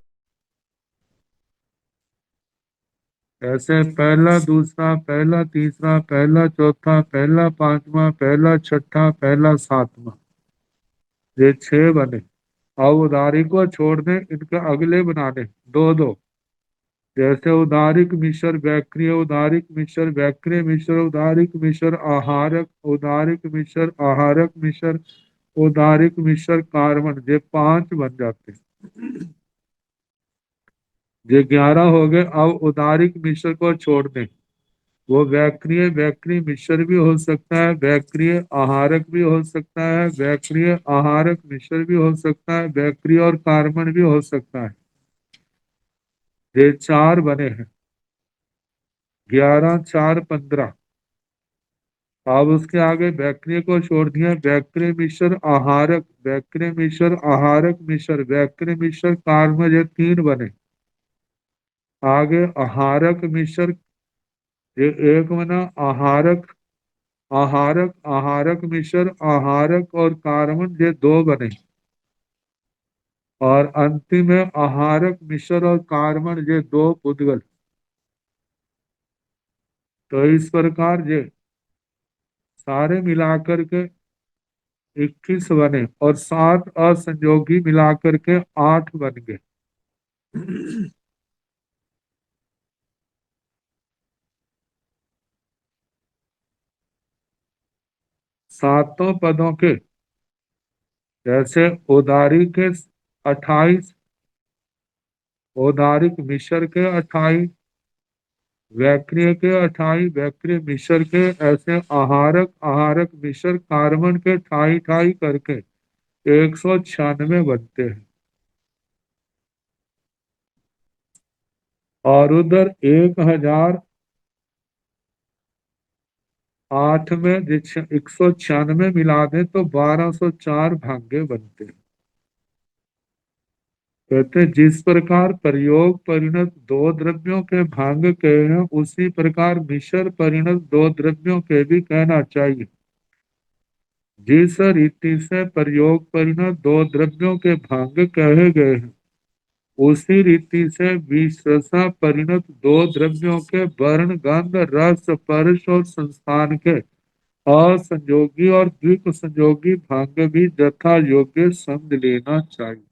ऐसे पहला दूसरा पहला तीसरा पहला चौथा पहला पांचवा पहला छठा पहला सातवां, ये 6 बने। अब उदारी को छोड़ दें, इनके अगले बना दें दो दो। जैसे उदारिक मिश्र व्याक्रिय, उदारिक मिश्र व्याक्रिय मिश्र, उदारिक मिश्र आहारक, उदारिक मिश्र आहारक मिश्र, उदारिक मिश्र कार्बन, ये 5 बन जाते हैं। ये 11 हो गए। अब उदारिक मिश्र को छोड़ दें, वो व्याक्रिय व्याक्रिय मिश्र भी हो सकता है, व्याक्रिय आहारक भी हो सकता है, व्याक्रिय आहारक मिश्र भी हो सकता है, व्याक्रिय और कार्बन भी हो सकता है। ये 4 बने हैं। 11 4 15। अब उसके आगे बैक्टीरिया को छोड़ दिया, बैक्टीरिया मिश्र आहारक, बैक्टीरिया मिश्र आहारक मिश्र, बैक्टीरिया मिश्र कार्बन, ये 3 बने। आगे आहारक मिश्र, ये 1 बना। आहारक आहारक आहारक मिश्र आहारक और कार्बन, ये 2 बने। और अंतिम है आहारक मिश्र और कार्बन, ये 2 पुद्गल। तो इस प्रकार ये सारे मिलाकर के 21 बने और 7 असंयोगी मिलाकर के 8 बन गए। सातों पदों के, जैसे उदारी के 28, औदारिक मिश्र के 28, व्याक्रिय के 28, व्याक्रिय मिश्र के, ऐसे आहारक आहारक मिश्र कार्बन के 28 करके 196 बनते हैं। और उधर 1008 में 196 मिला दें तो 1204 भाग्य बनते हैं। कहते हैं जिस प्रकार प्रयोग परिणत 2 द्रव्यों के भांग के हैं, उसी प्रकार मिश्र परिणत 2 द्रव्यों के भी कहना चाहिए। जिस रीति से प्रयोग परिणत 2 द्रव्यों के भांग कहे गए हैं, उसी रीति से विशेषा परिणत 2 द्रव्यों के वर्ण गंध रस स्पर्श और संस्थान के असंयोगी और द्विक संयोगी भांग भी यथा योग्य समझ लेना चाहिए।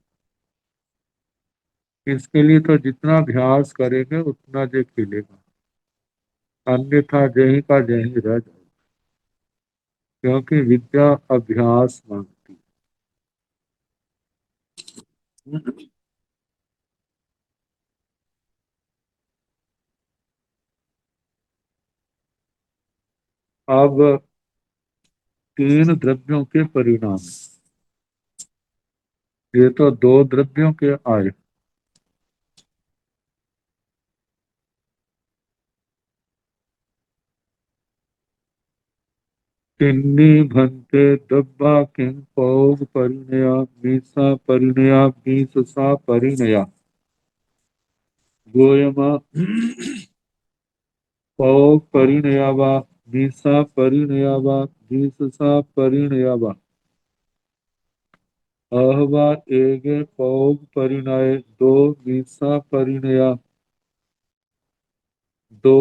इसके लिए तो जितना अभ्यास करेंगे उतना ये खिलेगा, अन्यथा जहीं का जहीं रह जाए, क्योंकि विद्या अभ्यास मांगती है। अब 3 द्रव्यों के परिणाम, ये तो 2 द्रव्यों के आए। तिन्नी भंते दब्बा किंग पौग परिणया मीसा परिणया मीसा परिणया गोयमा पौग परिणया वा मीसा परिणया वा मीसा परिणया वा अहवा एगे पौग परिणय 2 मीसा परिणया 2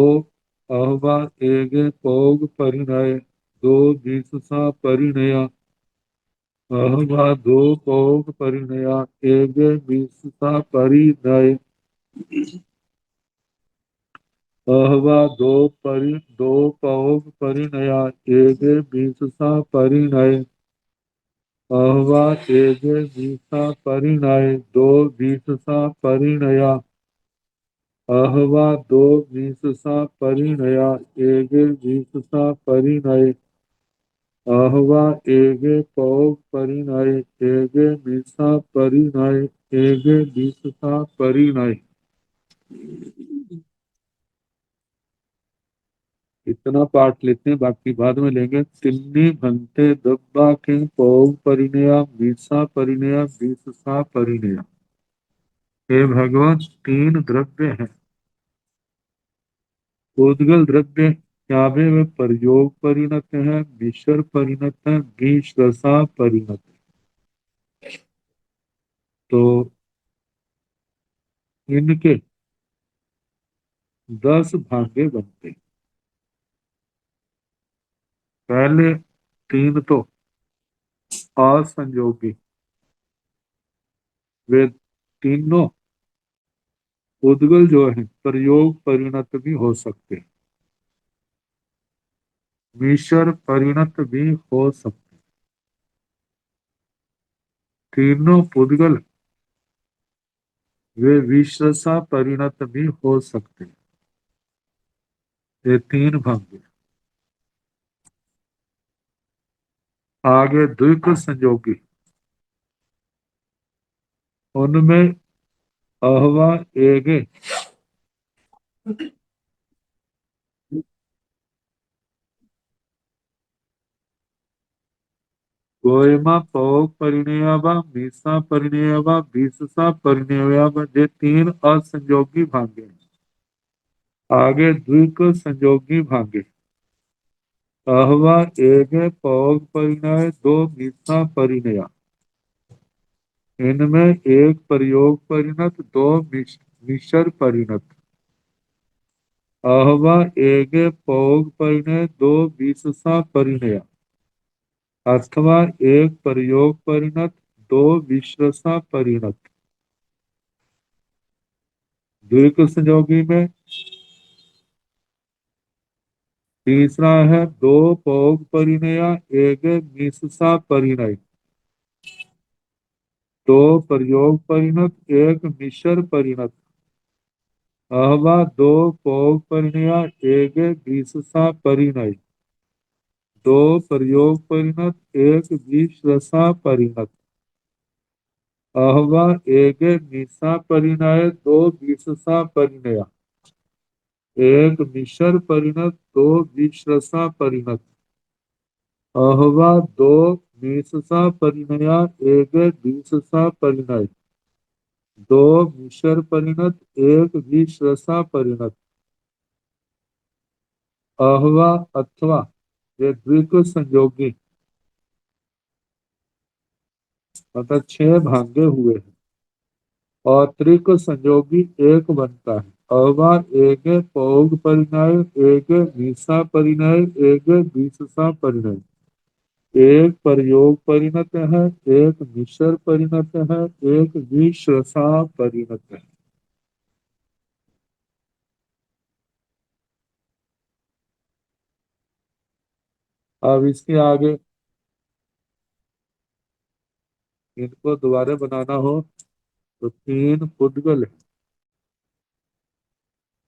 अहवा एगे पौग परिणय 2 मीसा परिणया अहवा 2 पौग परिणया एगे मीसा परिणय अहवा 2 पौग परिणया एगे मीसा परिणय अहवा एगे मीसा परिणय 2 मीसा परिणया अहवा 2 मीसा परिणया एगे मीसा परिणय अहवा एगे पौग परिणय एगे मीसा परिणय एगे मीसा परिणय। इतना पाठ लेते हैं, बाकी बाद में लेंगे। तिन्नी भंते दब्बा के पौग परिणया मीसा परिणया मीसा परिणया। हे भगवान, 3 द्रव्य हैं। उद्गल द्रव्य क्या वे प्रयोग परिणत है, मिश्र परिणत है, मिश्रसा परिणत है। तो इनके 10 भागे बनते हैं। पहले 3 तो असंयोगी, वे तीनों उद्गल जो है प्रयोग परिणत भी हो सकते हैं, मिश्र परिणत भी हो सकते हैं। तीनों पुद्गल वे विश्रसा परिणत भी हो सकते हैं। ये तीन भंग है। आगे द्विक संयोगी, उनमें अहवा एगे गोयमा पौग परिणयवा मीसा परिणयवा बीससा परिणयवा, ये तीन असंयोगी भांगे हैं। आगे द्विक संयोगी भांगे, अहवा एगे पौग परिणय दो मीसा परिणय, इनमें एक प्रयोग परिणत दो मिश्र परिणत। अहवा एगे पौग परिणय दो बीससा परिणय, अथवा एक प्रयोग परिणत दो विश्रसा परिणत। द्विक संयोगी में तीसरा है दो पौग परिणय एक मिससा परिणय, दो प्रयोग परिणत एक मिश्र परिणत। अहवा दो पौग परिणय एक विससा परिणय, दो प्रयोग परिणत एक विश्रसा परिणत। अहवा एक मिसा परिणय दो विससा परिणय, एक मिश्र परिणत दो विश्रसा परिणत। अहवा दो मिससा परिणय एक विससा परिणय, दो मिश्र परिणत एक विश्रसा परिणत। अहवा अथवा ये द्विक संयोगी मतलब 6 भांगे हुए हैं, और त्रिक संयोगी एक बनता है। अहवा एक पौग परिणय एक मिसा परिणय एक विससा परिणय, एक प्रयोग परिणत है एक मिश्र परिणत है एक विश्रसा परिणत है। अब इसके आगे इनको दोबारा बनाना हो तो तीन पुद्गल है,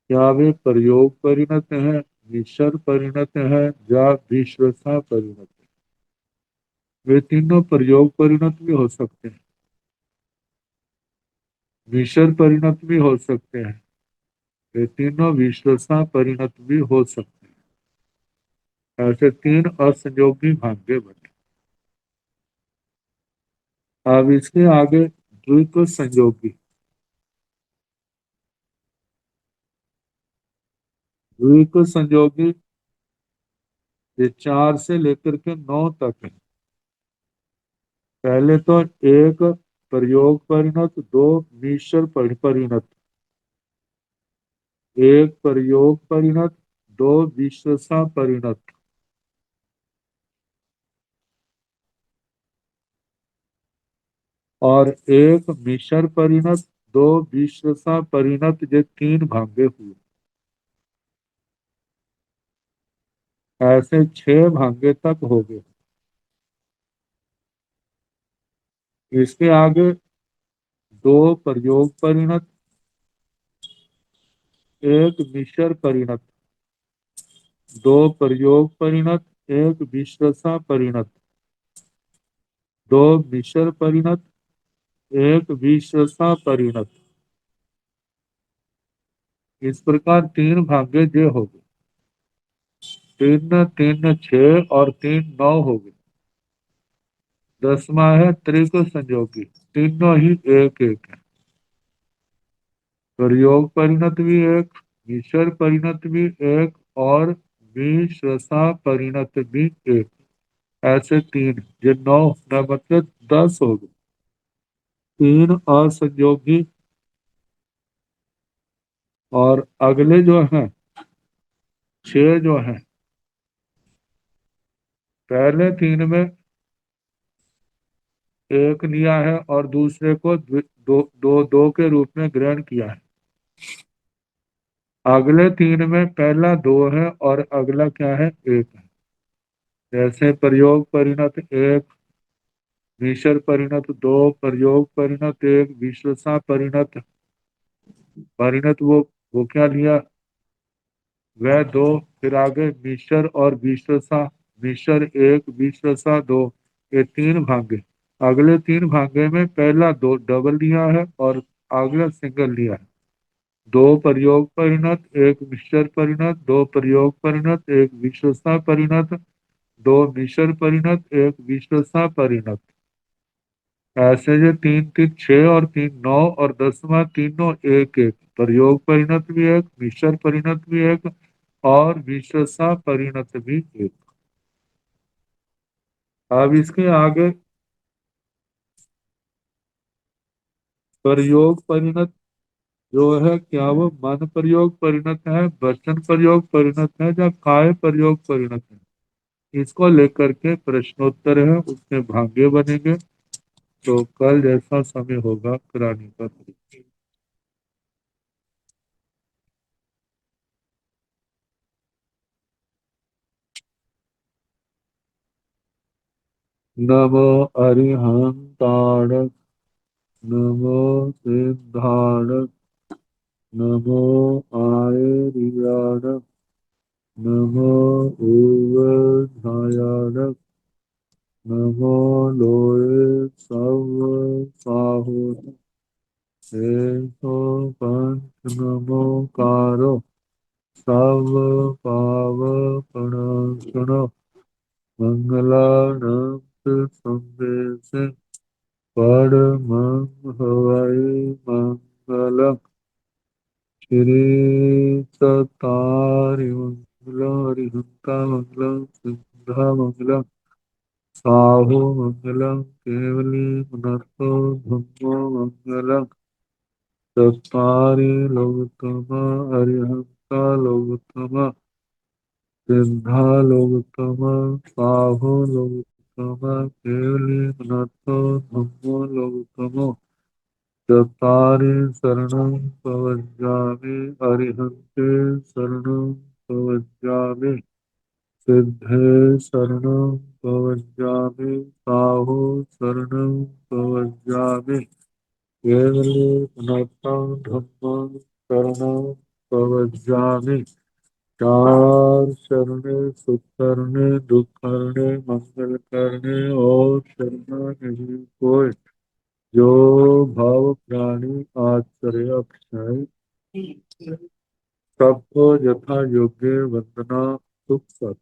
क्या वे प्रयोग परिणत है, मिश्र परिणत है या विश्रसा परिणत है। वे तीनों प्रयोग परिणत भी हो सकते हैं, मिश्र परिणत भी हो सकते हैं, वे तीनों विश्रसा परिणत भी हो सकते हैं। ऐसे तीन असंयोगी भाग्य बने। अब इसके आगे द्विक संयोगी, द्विक संयोगी ये 4 से लेकर के 9 तक है। पहले तो एक प्रयोग परिणत दो मिश्र परिणत, एक प्रयोग परिणत दो विश्रसा परिणत, और एक मिश्र परिणत दो विश्रसा परिणत, ये तीन भागे हुए। ऐसे 6 भागे तक हो गए। इसके आगे दो प्रयोग परिणत एक मिश्र परिणत, दो प्रयोग परिणत एक विश्रसा परिणत, दो मिश्र परिणत एक विश्रसा परिणत। इस प्रकार तीन भागे जे हो गए। तीन तीन 6 और 3 9 हो गए। 10वां है त्रिक संयोगी, तीनों ही एक एक है। प्रयोग परिणत भी एक, मिश्र परिणत भी एक, और विश्रसा परिणत भी एक। ऐसे तीन, ये 9 न मतलब 10 हो गए। तीन असंयोगी, और अगले जो हैं 6 जो हैं, पहले तीन में एक लिया है और दूसरे को दो दो दो के रूप में ग्रहण किया है। अगले तीन में पहला दो है और अगला क्या है, एक है। जैसे प्रयोग परिणत एक, मिश्र परिणत दो, प्रयोग परिणत एक, विश्वसा परिणत परिणत वो क्या लिया, वह दो। फिर आगे मिश्र और विश्वसा, मिश्र एक विश्वसा दो, ये तीन भागे। अगले तीन भागे में पहला दो डबल लिया है और अगला सिंगल लिया है। दो प्रयोग परिणत एक मिश्र परिणत, दो प्रयोग परिणत एक विश्वसा परिणत, दो मिश्र परिणत एक विश्वसा परिणत। ऐसे जो तीन तीन छह और तीन नौ और 10वां तीनों एक एक, प्रयोग परिणत भी एक, मिश्र परिणत भी एक और विश्वसा परिणत भी एक। अब इसके आगे प्रयोग परिणत जो है, क्या वो मन प्रयोग परिणत है, वचन प्रयोग परिणत है या काय प्रयोग परिणत है, इसको लेकर के प्रश्नोत्तर है, उसमें भाग्य बनेंगे। तो कल जैसा समय होगा कराने का तरीका। नमो अरिहंताण, नमो सिद्धाण, नमो आयर्याण, नमो ऊर्ध्वयाण, नमो लोये सव साहुन, तो पंच नमो कारो सव पाव प्रणक्षण, मंगलानंद संदेश परम हवाई मंगलम, श्री सतारि मंगलम, हरिहंता मंगलम, सिद्धा मंगलम, साहु मंगलम, केवली पुनर्तो धम्मो मंगलम, चत्वारि लोकोत्तमा, अरिहंता लोकोत्तमा, सिद्धा लोकोत्तमा, साहु लोकोत्तमा, केवली पुनर्तो धम्मो लोकोत्तमो, चत्वारि शरणं प्रवज्जामि, अरिहन्ते शरणं प्रवज्जामि, सिद्धे शरणं प्रवज्जामि, साहु शरणं प्रवज्जामि, केवले पुनः धम्मं शरणं प्रवज्जामि। चार शरणे सुख करने, दुख करने, मंगल करने और शरण नहीं कोई, जो भाव प्राणी आश्चर्य अक्षय, सबको यथा योग्य वंदना सुख सत।